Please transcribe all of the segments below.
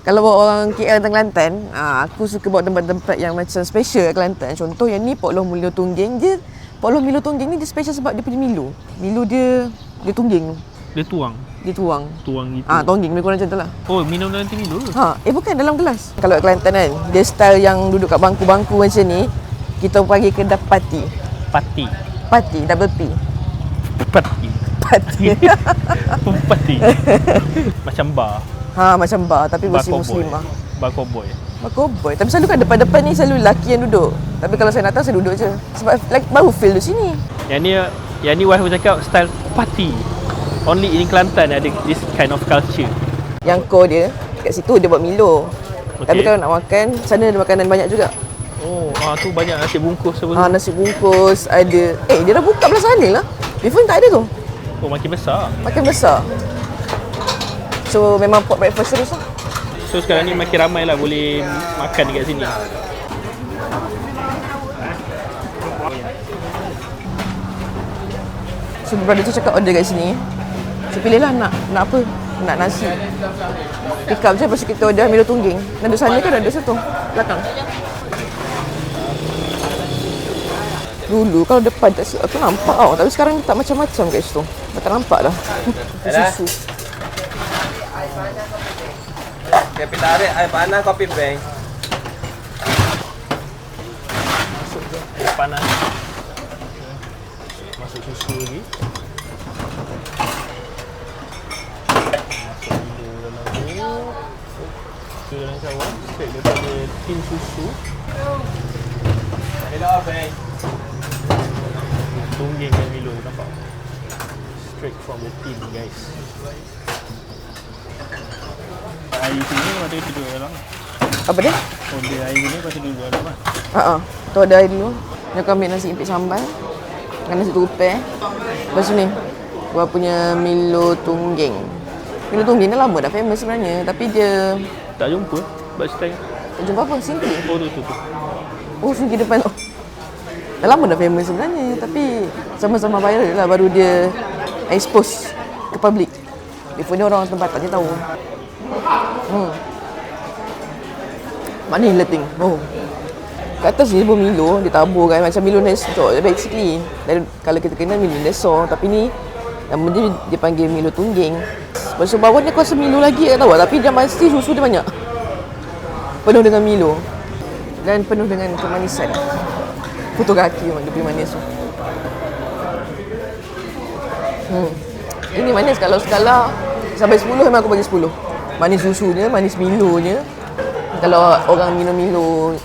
Kalau bawa orang KL dan Kelantan, aku suka bawa tempat-tempat yang macam special kat Kelantan. Contoh yang ni Pok Long Milo Tungging je. Pok Long Milo Tungging ni dia special sebab dia punya Milo. Milo dia tungging. Dia tuang. Dia tuang. Tuang gitu. Tongging lebih kurang macam tu lah. Oh, minum dalam Milo ke? Bukan dalam gelas. Kalau kat Kelantan kan, dia style yang duduk kat bangku-bangku macam ni, kita panggil kedai pati. Pati, double P. Pati. Pati. Macam bar. Macam bar tapi versi muslimah. Bar cowboy. Bar cowboy. Tapi selalu kan depan-depan ni selalu lelaki yang duduk. Tapi kalau saya datang saya duduk je. Sebab like, baru feel di sini. Yang ni wife aku cakap style party. Only in Kelantan ada this kind of culture. Yang core dia kat situ dia buat Milo. Okay. Tapi kalau nak makan, sana ada makanan banyak juga. Tu banyak nasi bungkus apa. Nasi bungkus ada. Dia dah buka belah sana lah. Before tak ada tu. Makin besar. Makin besar. So memang pot breakfast terus lah. So sekarang ni makin ramai lah boleh makan dekat sini. So brother tu cakap order kat sini. So pilih lah nak apa. Nak nasi. Pick up je lepas tu kita order Milo Tungging. Dan duduk sana kan ada satu belakang. Dulu kalau depan tak siap aku nampak tau. Tapi sekarang tak macam-macam kat situ. Tak nampak dah. Susu. Kopi tarik, air panas, kopi beng. Masuk je air panas. Masuk susu lagi. Masuk Milo dalam ni. Susu dalam cawan. Straight daripada tin susu. Hello, beng. Tungging dan Milo, nampak? Straight from the tin, guys. Air sini lepas tu duduk dalam. Apa dia? Dia air sini lepas tu duduk dalam kan? Tu ada air dulu. Dia akan ambil nasi impit sambal dengan nasi tupai. Lepas tu ni gua punya Milo Tungging. Milo Tungging dah lama dah famous sebenarnya. Tapi dia Tak jumpa. Buat style. tak jumpa apa? Simply. Tu. Simply depan tu. Dah lama dah famous sebenarnya. Tapi sama-sama viral lah. Baru dia expose ke public. Before ni orang tempatan je tahu. Manis leting. Kat atas ni pun Milo, dia tabur kan macam Milo Nestor basically. Dan kalau kita kenal Milo Nestor, tapi ni nama dia panggil Milo Tungging. Lepas tu bawah ni aku rasa Milo lagi tak tahu, tapi dia mesti susu dia banyak. Penuh dengan Milo dan penuh dengan kemanisan. Putu kaki memang dia punya manis tu. Ini manis kalau skala sampai 10 memang aku bagi 10. Manis susunya, manis Milonya. Kalau orang minum Milo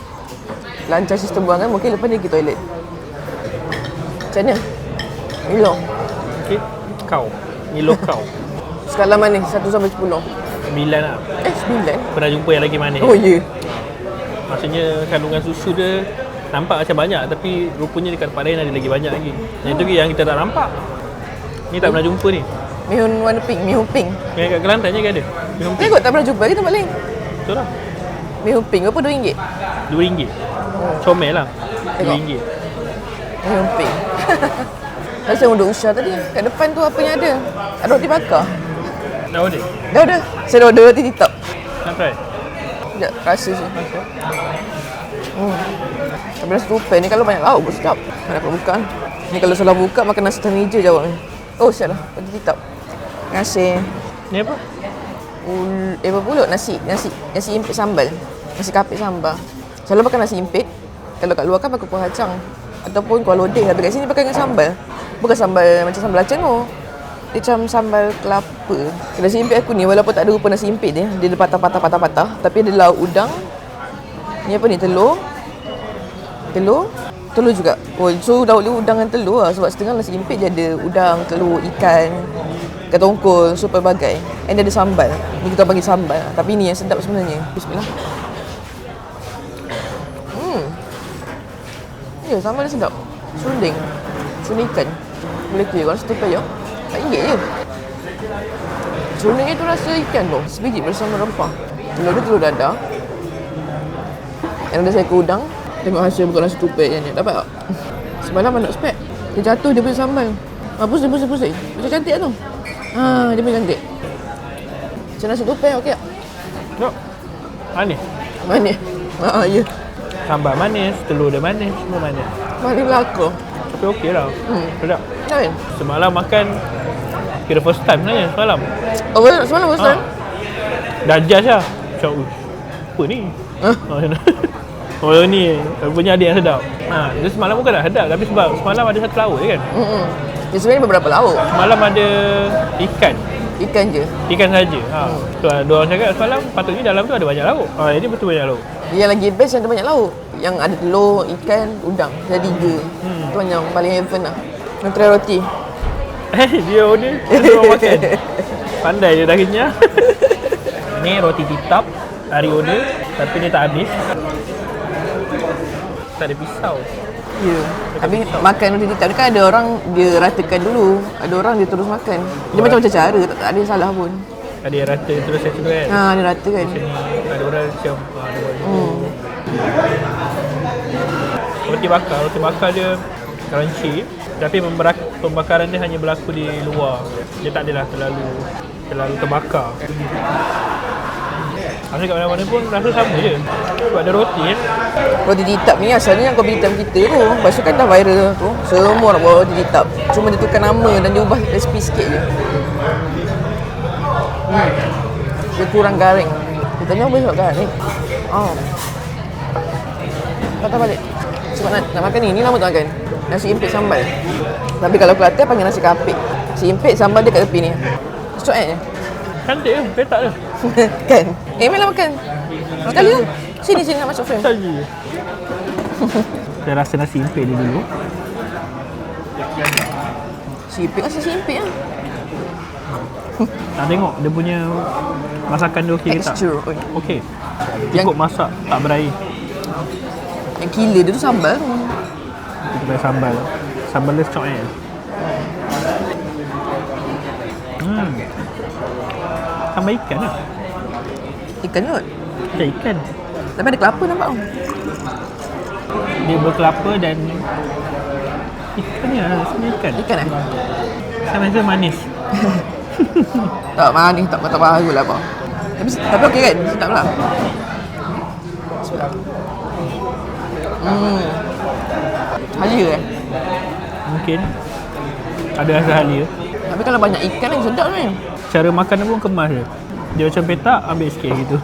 lancar sistem buangan, mungkin lepas ni pergi toilet. Macam mana? Milo? Okay. Kau. Milo kau. Skala manis 1 sampai 10. 9 lah. 9? Pernah jumpa yang lagi manis. Oh ya? Maksudnya kandungan susu dia nampak macam banyak, tapi rupanya dekat tempat lain ada lagi banyak lagi. Yang tu yang kita tak nampak. Ni tak pernah jumpa ni. Mihun warna pink, mihun pink. Yang kat Kelantan je kan ada. Mihun pink. Tengok tak pernah jumpa ke tempat lain? Betul lah. Mihun pink berapa? RM2? RM2. Comel lah. RM2. Mihun pink. Rasa yang duduk Usha tadi. Kat depan tu apa yang ada? Ada roti bakar. Dah order? Dah order. Saya dah order roti TikTok. Nak try? Sekejap, rasa je. Tapi nasi tupai ni kalau banyak lauk pun sedap. Mana dapat buka. Ni kalau salah buka makan nasi tanah hijau jawab ni. Oh, siap lah. Roti TikTok. Terima kasih. Ni apa? Apa pula? Nasi impit sambal. Nasi kapit sambal. Selalu makan nasi impit. Kalau kat luar kan pakai kuah kacang ataupun kuah lodeh. Tapi kat sini pakai dengan sambal. Bukan sambal macam sambal aceh tu. Dia macam sambal kelapa. Nasi impit aku ni walaupun tak ada rupa nasi impit dia. Dia ada patah-patah. Tapi ada lauk udang. Ni apa ni? Telur juga. So lauk udang dengan telur lah. Sebab setengah nasi impit dia ada udang, telur, ikan, ikan tongkol, so pelbagai. And dia ada sambal. Ni kita panggil sambal. Tapi ni yang sedap sebenarnya. Bismillah. Ya, sambal dia sedap. Suling ikan. Boleh kira kalau satu payah. RM4 je. Suling itu rasa ikan tu. Sebiji bersama rempah. Telur dia telur dadah. Yang ada saya ke udang. Tengok hasil bukan nasi tupai yang ni. Dapat tak? Semalam nak spek. Dia jatuh dia punya sambal. Pusing. Macam cantik tu. Dia punya cantik. Macam nasi tupai okey tak? Tak. Manis. Manis. Ya. Sambal manis, telur dia manis, semua manis. Manis belaka. Tapi okey lah. Sedap. Kan? Semalam makan kira first time sebenarnya semalam. Oh, semalam Ustaz? Dah judge lah. Macam, apa ni? Oh ni, punya ada yang sedap. Dia semalam bukan dah sedap, tapi sebab semalam ada satu lauk je kan? Dia sebenarnya beberapa lauk. Semalam ada ikan. Ikan je. Ikan saja. Tu lah, dia orang cakap semalam patutnya dalam tu ada banyak lauk. Ini betul banyak lauk. Yang lagi best yang ada banyak lauk. Yang ada telur, ikan, udang. Ada 3. Tu yang paling heaven lah. Yang try roti. Dia order, dia orang makan. Pandai dia dah kenyang. Ni roti titap hari order, tapi ni tak habis. Tak ada pisau. Ya. Habis makan roti titap ni kan ada orang dia ratakan dulu. Ada orang dia terus makan. Dia macam-macam cara, tak ada yang salah pun. Ada yang rata terus saya tu kan. Dia rata kan. Macam ni, ada orang macam ada buat Roti bakar dia crunchy, tapi pembakaran dia hanya berlaku di luar. Dia tak adalah terlalu terbakar. Maksudnya kat mana-mana pun rasa sama je. Sebab ada roti kan. Roti titap ni asalnya yang kopi hitam kita tu. Lepas tu kan dah viral tu. Semua nak buat roti titap. Cuma dia tukar nama dan dia ubah resipi sikit je. Dia kurang garing. Dia tanya apa sebab garing? Patah balik. Sebab nak makan ni lama tak makan. Nasi impit sambal. Tapi kalau Kelantan panggil nasi kapik. Nasi impit sambal dia kat tepi ni. Cocok je. Cantik ke? Petak ke? Kan? Mel makan. Sekali lah. Sini nak masuk frame. Saja. Saya rasa nasi impit dia dulu. Sipik lah, sipik lah. Nak tengok dia punya masakan dia okey ke tak? Texture. Okey. Cukup masak, tak berair. Yang gila dia tu sambal. Kita pakai sambal. Sambal dia secok je. Sambal ikan lah. Ikan kot. Macam ikan. Tapi ada kelapa nampak tu. Dia berkelapa dan ikan ni lah, sebenarnya ikan. Ikan Sama je manis. Tak manis, tak baru lah apa. Tapi okey kan? Sedap lah. Bismillah. Halia kan? Mungkin ada rasa halia. Tapi kalau banyak ikan lagi sedap ni. Cara makan dia pun kemas je. Dia macam petak, ambil sikit gitu.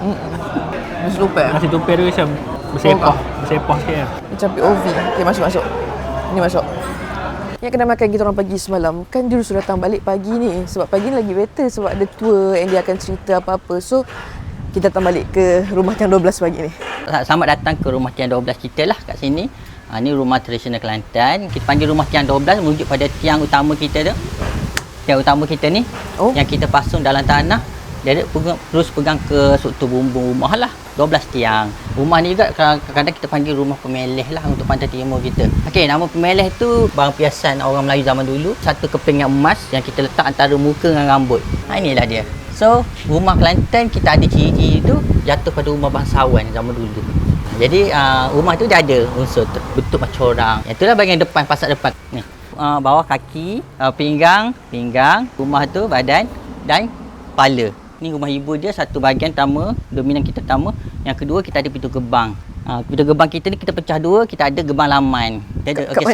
Nasi tupai. Nasi tupai dia macam bersepah sikit kan. Macam POV. Okay, masuk. Ni masuk. Yang kena makan kita orang pagi semalam, kan dia sudah datang balik pagi ni. Sebab pagi ni lagi better sebab ada tour yang dia akan cerita apa-apa. So, kita datang balik ke rumah Tiang 12 pagi ni. Selamat datang ke rumah Tiang 12 kita lah kat sini. Ni rumah tradisional Kelantan. Kita panggil rumah Tiang 12 merujuk pada tiang utama kita tu. Tiang utama kita ni yang kita pasung dalam tanah. Dia terus pegang ke struktur bumbung rumah lah. 12 tiang. Rumah ni juga kadang-kadang kita panggil rumah pemeleh lah untuk pantai timur kita. Okey, nama pemeleh tu barang perhiasan orang Melayu zaman dulu. Satu keping emas yang kita letak antara muka dengan rambut. Inilah dia. So, rumah Kelantan kita ada ciri-ciri tu jatuh pada rumah bangsawan zaman dulu. Jadi, rumah tu dia ada unsur bentuk macam orang. Itulah bahagian depan, fasad depan. Ni. Bawah kaki, pinggang, rumah tu badan dan kepala. Ni rumah ibu dia, satu bahagian pertama, dominan kita pertama. Yang kedua kita ada pintu gerbang. Pintu gerbang kita ni kita pecah dua, kita ada gerbang laman. Okey,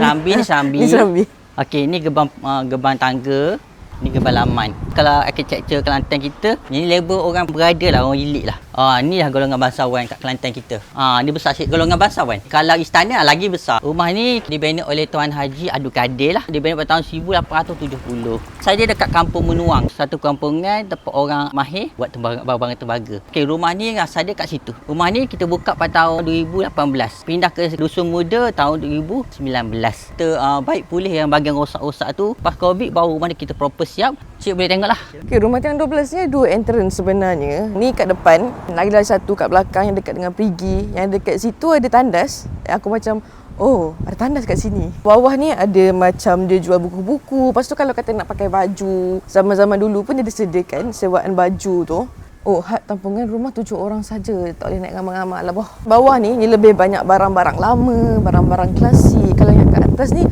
serambi. Okey, ni gerbang tangga, ni gerbang laman. Kalau architecture Kelantan kita, ni label orang berada lah, orang elit lah. Ni lah golongan bangsawan kat Kelantan kita. Ni besar sikit golongan bangsawan. Kalau istana lagi besar. Rumah ni dibina oleh Tuan Haji Abdul Kadir lah. Dibina pada tahun 1870. Saya dekat Kampung Menuang, satu kampungan tempat orang Mahir buat barang-barang tembaga. Okey, rumah ni asal dia kat situ. Rumah ni kita buka pada tahun 2018. Pindah ke Dusun Muda tahun 2019. Kita baik pulih yang bahagian rosak-rosak tu. Pas Covid baru rumah ni kita proper siap. Cik boleh tengok lah. Okey, rumah Tiang 12 ni ada 2 entrance sebenarnya. Ni kat depan, lagi satu kat belakang yang dekat dengan perigi. Yang dekat situ ada tandas. Aku macam, oh, ada tandas kat sini. Bawah ni ada macam dia jual buku-buku. Lepas tu kalau kata nak pakai baju, zaman-zaman dulu pun dia disediakan sewaan baju tu. Oh, had tampungan rumah 7 orang saja. Tak boleh naik ramai-ramai lah bawah ni lebih banyak barang-barang lama, barang-barang klasik. Kalau yang kat atas ni,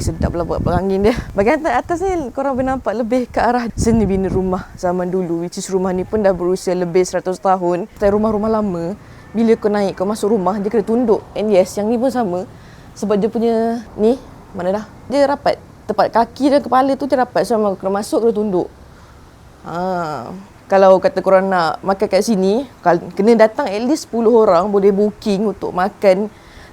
sedap lah buat pelangin dia. Bahagian atas ni korang boleh nampak lebih ke arah seni bina rumah zaman dulu, which is rumah ni pun dah berusia lebih 100 tahun. Tapi rumah-rumah lama, bila kau naik, kau masuk rumah, dia kena tunduk. And yes, yang ni pun sama. Sebab dia punya ni, mana dah? Dia rapat. Tempat kaki dan kepala tu dia rapat. So kena masuk, kena tunduk. Kalau kata korang nak makan kat sini, kena datang at least 10 orang, boleh booking untuk makan.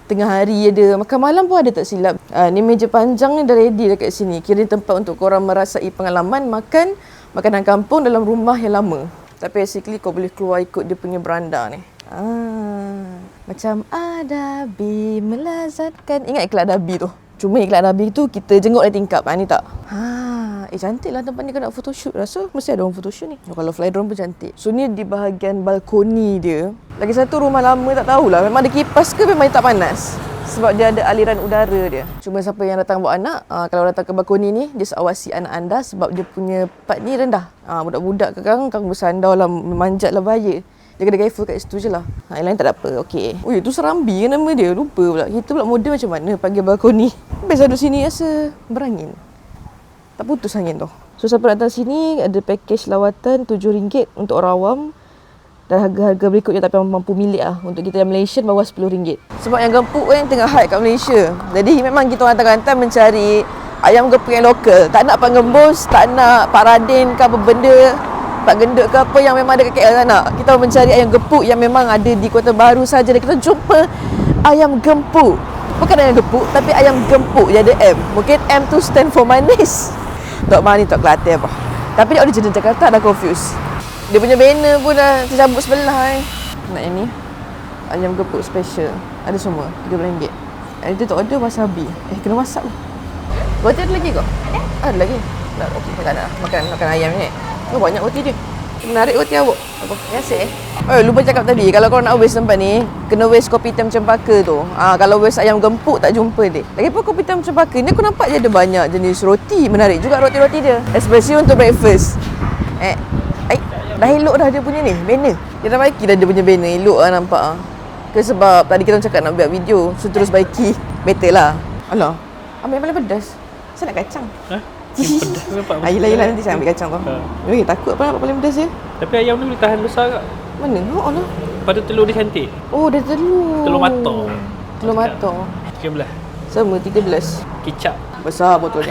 Tengah hari ada, makan malam pun ada tak silap. Ni meja panjang ni dah ready dekat sini. Kira tempat untuk korang merasai pengalaman makan makanan kampung dalam rumah yang lama. Tapi basically kau boleh keluar ikut dia punya beranda ni. Macam Adabi melazatkan. Ingat iklan Adabi tu? Cuma iklan Adabi tu kita jenguk dari tingkap. Ni tak? Cantik lah tempat ni kau nak photoshoot. Rasa mesti ada orang photoshoot ni. Kalau fly drone pun cantik. So ni di bahagian balkoni dia. Lagi satu rumah lama tak tahulah. Memang ada kipas ke memang tak panas? Sebab dia ada aliran udara dia. Cuma siapa yang datang bawa anak, kalau datang ke balkoni ni, just awasi anak anda sebab dia punya part ni rendah. Budak-budak kang bersandar lah, memanjat lah bahaya. Dia kena careful kat situ je lah. Yang lain tak ada apa. Okey. Ui, tu Serambi kan nama dia. Lupa pula. Kita pula model macam mana panggil balkoni. Best duduk sini rasa berangin. Tak putus angin tu. So siapa datang sini, ada package lawatan RM7 untuk orang awam. Dan harga-harga berikutnya tak mampu milik lah. Untuk kita yang Malaysian bawah RM10. Sebab yang gempuk kan tengah hype kat Malaysia. Jadi memang kita orang hantar-hantar mencari ayam gempuk yang lokal. Tak nak Pak Gembus, tak nak Pak Radin ke apa benda, Pak Gendut ke apa yang memang ada kat KL, tak nak. Kita mencari ayam gempuk yang memang ada di Kota Baru saja. Dan kita jumpa ayam gempuk. Bukan ayam gempuk, tapi ayam gempuk. Dia ada M. Mungkin M tu stand for manis. Tok Mani, Tok Kelantan apa. Tapi dia ada cerita Jakarta dah confused. Dia punya banner pun dah tercabut sebelah Nak yang ni ayam gepuk special. Ada semua RM3. Dia tak order wasabi. Kena masak tu. Roti ada lagi kau? Ada lagi. Tak, okey, tak nak makan ayam ni. Banyak roti dia. Menarik roti awak. Apa? Biasa lupa cakap tadi, kalau korang nak waste tempat ni, kena waste kopi hitam cempaka tu. Kalau waste ayam gempuk tak jumpa dia. Lagipun kopi hitam cempaka ni aku nampak dia ada banyak jenis roti. Menarik juga roti-roti dia. Especially untuk breakfast. Dah elok dah dia punya ni, banner. Dia dah baiki dah dia punya banner, elok lah nampak Ke sebab tadi kita cakap nak buat video, so terus baiki. Better lah. Alah, ambil paling pedas. Saya nak kacang. Pedas nampak. Yelah nanti saya ambil kacang tu. Takut apa nampak paling pedas dia. Tapi ayam ni boleh tahan besar tak? Mana? Allah. Pada telur dia cantik. Oh, dia telur. Telur mata. Telur mata. 13. Sama 13. Kicap. Besar botolnya.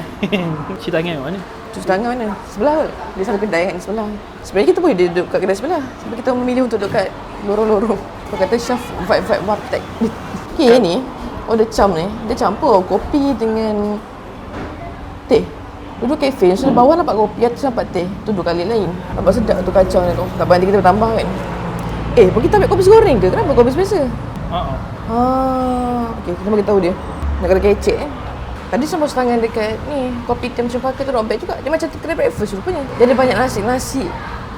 Cuci tangan mana? Cuci tangan mana? Sebelah ke? Dia satu kedai kan sebelah. Sebenarnya kita boleh duduk kat kedai sebelah. Sebab kita memilih untuk duduk kat lorong-lorong. Kau kata chef vibe warteg. Okay, ni order cam ni. Dia campur kopi dengan teh. Duduk kafe, so bawah nampak kopi, atas nampak teh. Tu dua kali lain. Nampak sedap tu kacang ni tu. Tak nanti kita tambah kan. Pun kita ambil kopi goreng ke? Kenapa kopi biasa? Okay, kita bagi tahu dia. Nak kena kecek Tadi sampai tangan dekat ni kopi hitam cempaka tu not bad juga. Dia macam kedai breakfast rupanya. Dia ada banyak nasi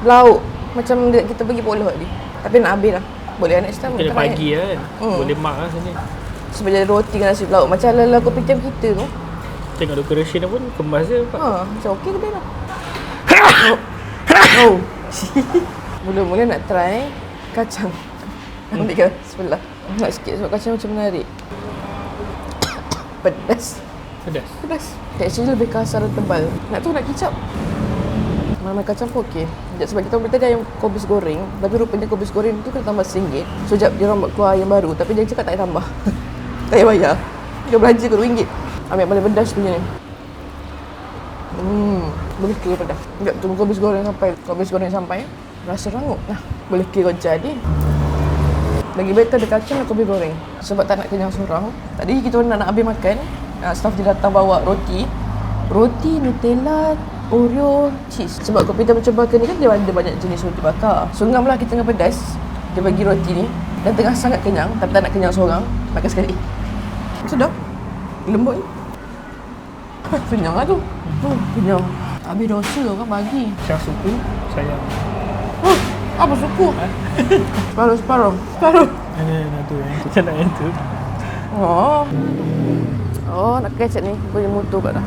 lauk macam kita pergi polo tadi. Tapi nak habis lah. Boleh next time. Kena pagi kan. Boleh mak lah sini. Sebab jadi roti dengan nasi lauk macam ala-ala kopi hitam kita tu. Tengok decoration pun kemas dia. Macam okey ke dia lah. Mula-mula nak try kacang. Ambil ke sebelah. Nak sikit sebab kacang macam menarik. Pedas. Actually lebih kasar dan tebal. Nak tu nak kicap. Mana kacang pun okey. Sebab kita berita dia ayam kobis goreng. Tapi rupanya kobis goreng tu kena tambah RM1. So sekejap dia orang buat keluar ayam baru. Tapi dia cakap tak payah tambah. Tak payah bayar. Dia belanja ke RM2. Ambil paling pedas punya ni. Boleh kira pedas. Sekejap tunggu kobis goreng sampai. Kobis goreng sampai. Rasa rangup. Boleh kira jadi. Lagi better ada kacang atau kopi goreng. Sebab tak nak kenyang seorang. Tadi kita nak habis makan. Staff dia datang bawa roti, Nutella, Oreo, cheese. Sebab kopi hitam cempaka ni kan dia ada banyak jenis roti bakar. So ngamlah kita dengan pedas. Dia bagi roti ni dan tengah sangat kenyang tapi tak nak kenyang seorang. Makan sekali. Sedap. Lembut ni. Kenyang lah tu. Kenyang. Habis dosa orang bagi. Syah suku sayang. Apa suku? Separuh. Nak tu yang kita nak yang tu. Nak kecek ni. Punya motor kat dah.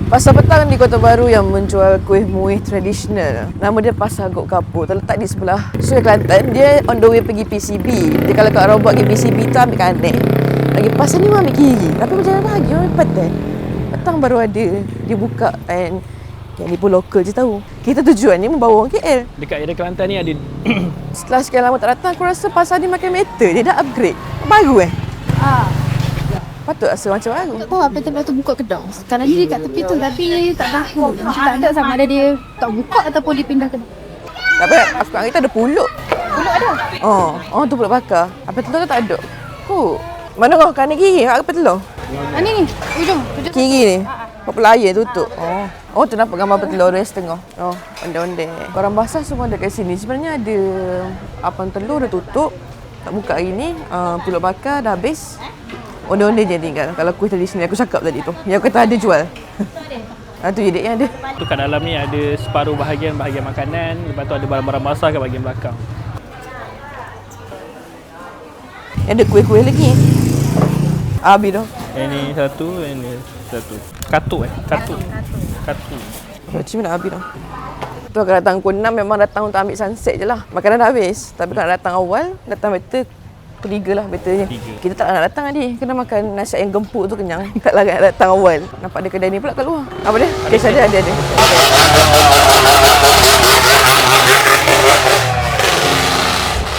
Pasar petang di Kota Baru yang menjual kuih muih tradisional. Nama dia Pasar Gok Kapur. Terletak di sebelah Sungai Kelantan. Dia on the way pergi PCB. Dia kalau kat robot pergi PCB tu ambil kanek. Lagi pasal ni orang ambil kiri. Tapi macam mana lagi orang petang. Petang baru ada dia buka and yang ni pun lokal je tahu. Kita tujuan ni membawa orang KL. Dekat area Kelantan ni ada Setelah sekian lama tak datang, aku rasa pasar ni makan metal. Dia dah upgrade. Baru patut rasa macam baru. Tak tahu apa tempat tu buka kedai. Sekarang dia dekat tepi tu tapi tak tahu. Macam tak ada sama ada dia tak buka ataupun dia pindah kedai. Tapi aku kat kita ada pulut. Pulut ada. Oh tu pulut bakar. Apa telur tu tak ada. Mana kau? Kanan kiri apa telur? Ni ujung. Kiri ni. Pelayan tutup. Oh tu nampak gambar petelur dia setengah. Oh, ondeh-ondeh. Barang basah semua ada kat sini. Sebenarnya ada apam telur dah tutup. Tak buka hari ni. Pulut bakar dah habis. Ondeh-ondeh je tinggal. Kalau kuih tradisional aku cakap tadi tu. Yang kata ada jual. Tu je dek yang ada. tu kat dalam ni ada separuh bahagian makanan, lepas tu ada barang-barang basah kat bahagian belakang. Ada kuih-kuih lagi. Habis dah. Ini satu, ini satu. Katuk. Macam mana nak habis dah? Tu akan datang pukul 6 memang datang untuk ambil sunset je lah. Makanan dah habis. Tapi kalau nak datang awal, datang better pukul 3 lah betternya. Kita tak nak datang tadi. Kena makan nasi yang gempuk tu kenyang. Tak larat nak datang awal. Nampak ada kedai ni pula kat luar. Apa dia? Kes ada.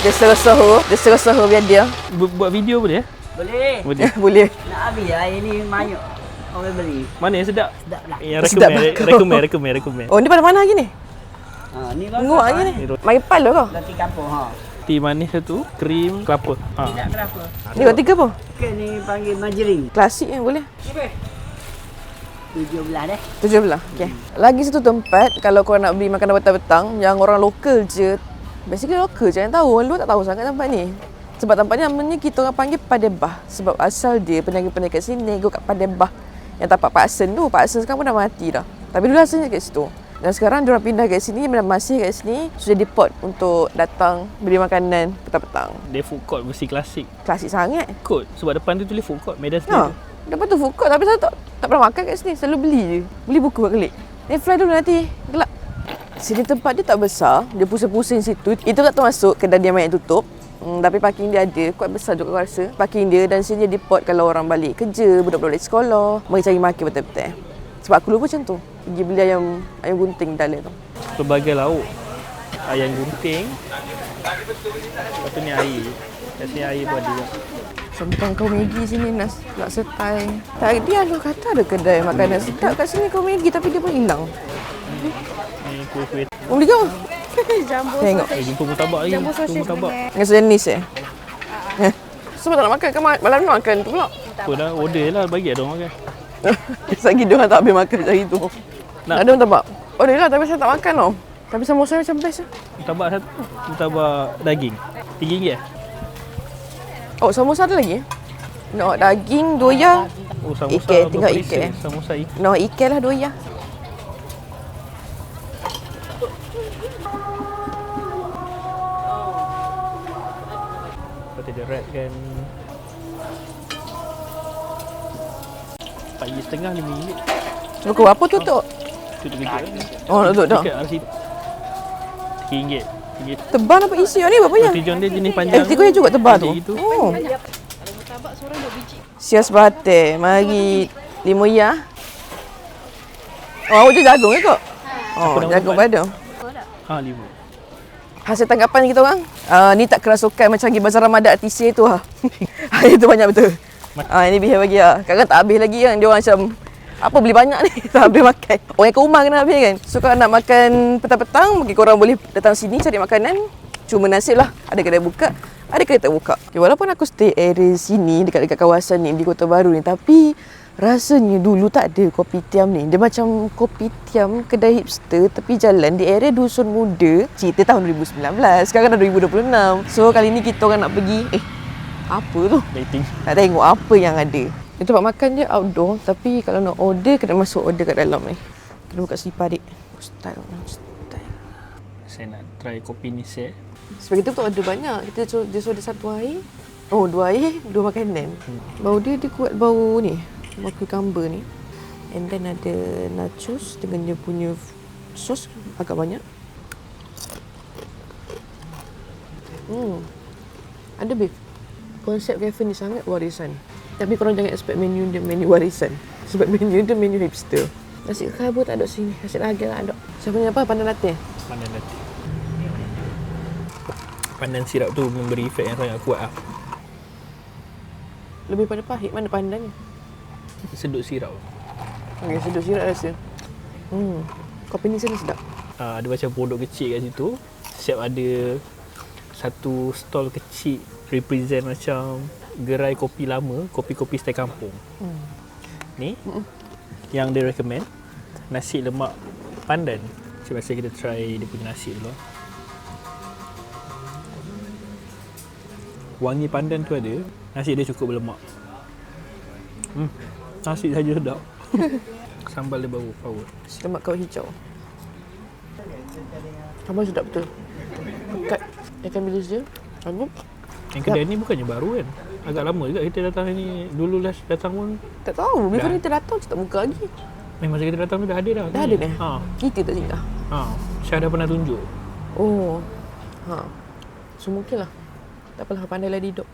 Dia serah-serah biar dia. Buat video boleh? Boleh. Boleh. Nak habis lah. Ini banyak orang beli. Mana yang sedap? Sedap lah. Yang Sedap rekomen. Oh, ni pada mana lagi ni? Ni Tengok lagi ni. Mari pal dah kau. Roti kampung Roti manis satu, krim, kelapa. Tidak berapa. Ni roti ke apa? Ke ni panggil margarin. Klasik ni boleh. 17 dah. 17. Okey. Lagi satu tempat kalau kau nak beli makanan petang-petang yang orang lokal je. Basically lokal je yang tahu. Orang luar tak tahu sangat tempat ni. Sebab tempatnya namanya kita orang panggil Padebah. Sebab asal dia peniaga-peniaga kat sini nego kat Padebah. Yang tapak Pak Sen tu. Pak Sen sekarang pun dah mati dah. Tapi dulu asalnya kat situ. Dan sekarang diorang pindah kat sini, masih kat sini. Sudah depot untuk datang beli makanan petang-petang. Dia food court versi klasik. Klasik sangat. Kot sebab depan tu tulis food court Medan Ha. Square. Lepas tu food court tapi saya tak pernah makan kat sini. Selalu beli je. Beli buku buat kelik. Ni fly dulu nanti. Gelap. Sini tempat dia tak besar. Dia pusing-pusing situ. Itu tak termasuk kedai dia banyak tutup. Tapi parking dia ada. Kuat besar juga aku rasa. Parking dia dan sini dia depot kalau orang balik kerja, budak-budak balik sekolah. Mari cari makan betul-betul. Sebab aku dulu pun macam tu. Pergi beli ayam gunting dalam tu. Pelbagai lauk. Ayam gunting. Lepas tu ni air. Kat sini air pun ada juga. Sempang kau Maggi sini nak setai. Tadi aku kata ada kedai makanan sedap kat sini kau Maggi tapi dia pun hilang. Ni kuih-kuih. Beli kau? Jambu Tengok. Jumpa mutabak lagi. Jumpa mutabak. Dengan sejenis Sebab tak nak makan ke malam nak makan tu pula. Apa dah, order lah. Bagi ada orang makan. Sagi dia orang tak habis makan macam itu. Nak. Ada mutabak? Oh dia lah tapi saya tak makan tau. Tapi samosa macam best lah. Mutabak satu. Mutabak daging. RM3 Oh samosa ada lagi? No, daging, doya. Oh, samosa. Ikan, tinggal berapa ikan. persen? Samosa ikan. No, ikan lah doya. Lepas tu dia wrap kan. RM4.5 RM5. Pukul apa tutup? Tutup kejap. Oh, tutup dah. Dekat RC. RM3. Tebal apa isi ni berapa ya? Roti john dia jenis panjang. Tiga yang juga tebal tu. Gitu. Oh. Sias bate, mari 5 ya. Oh, dia jagung ke kok? Oh, Apa nama jagung tempat? pada. RM5. Hasil tanggapan kita orang, ni tak kerasukan macam pergi bazar Ramadan RTC tu lah. Itu banyak betul. Ini behave bagi lah. Kadang tak habis lagi kan. Dia orang macam, apa beli banyak ni? Tak habis makan. Orang ke rumah kena habis kan. So kalau nak makan petang-petang, mungkin korang boleh datang sini cari makanan. Cuma nasib lah. Ada kedai buka, ada kedai tak buka. Okay, walaupun aku stay area sini, dekat kawasan ni, di Kota Baru ni. Tapi rasanya dulu tak ada kopitiam ni. Dia macam kopitiam kedai hipster tepi jalan di area Dusun Muda. Cerita tahun 2019. Sekarang dah 2026. So kali ni kita orang nak pergi. Apa tu? Dating. Nak tengok apa yang ada. Dia tempat makan dia outdoor. Tapi kalau nak order, kena masuk order kat dalam ni. Kena buka slipper adik. Style. Saya nak try kopi ni set. Sebab kita tu order banyak. Dia suruh ada satu air. Oh, 2 air, 2 makanan. Bau dia kuat bau ni. Bau cucumber ni. And then ada nachos dengan dia punya sos agak banyak. Ada beef. Konsep cafe ni sangat warisan. Tapi korang jangan expect menu dia menu warisan. Sebab menu dia menu hipster. Nasi kabur tak ada sini. Nasi lagi tak ada. Siapa punya apa? Pandan latte? Pandan latte. Pandan sirap tu memberi efek yang sangat kuat lah. Lebih pada pahit. Mana pandan ni? Sedut sirap. Okay, sedap sirap rasa. Kopi ni sedap. Ada macam pondok kecil kat situ. Siap ada satu stall kecil represent macam gerai kopi lama, kopi-kopi style kampung. Ni yang dia recommend nasi lemak pandan. Cuba kita try dia punya nasi dulu. Wangi pandan tu ada, nasi dia cukup berlemak. Nasi saja sedap. Sambal dia baru power. Lemak kau hijau. Sambal sedap betul. Pekat ikan bilis dia. Bagus. Yang kedai ni bukannya baru kan? Agak lama juga kita datang ni. Dulu last datang pun Tak tahu. Before Dah. kita datang, kita tak buka lagi. masa kita datang tu dah ada dah. Dah ada dah? Ha. Kita tak singgah. Ha. Syah dah pernah tunjuk. Oh. So mungkin lah. Tak apalah, pandailah hidup.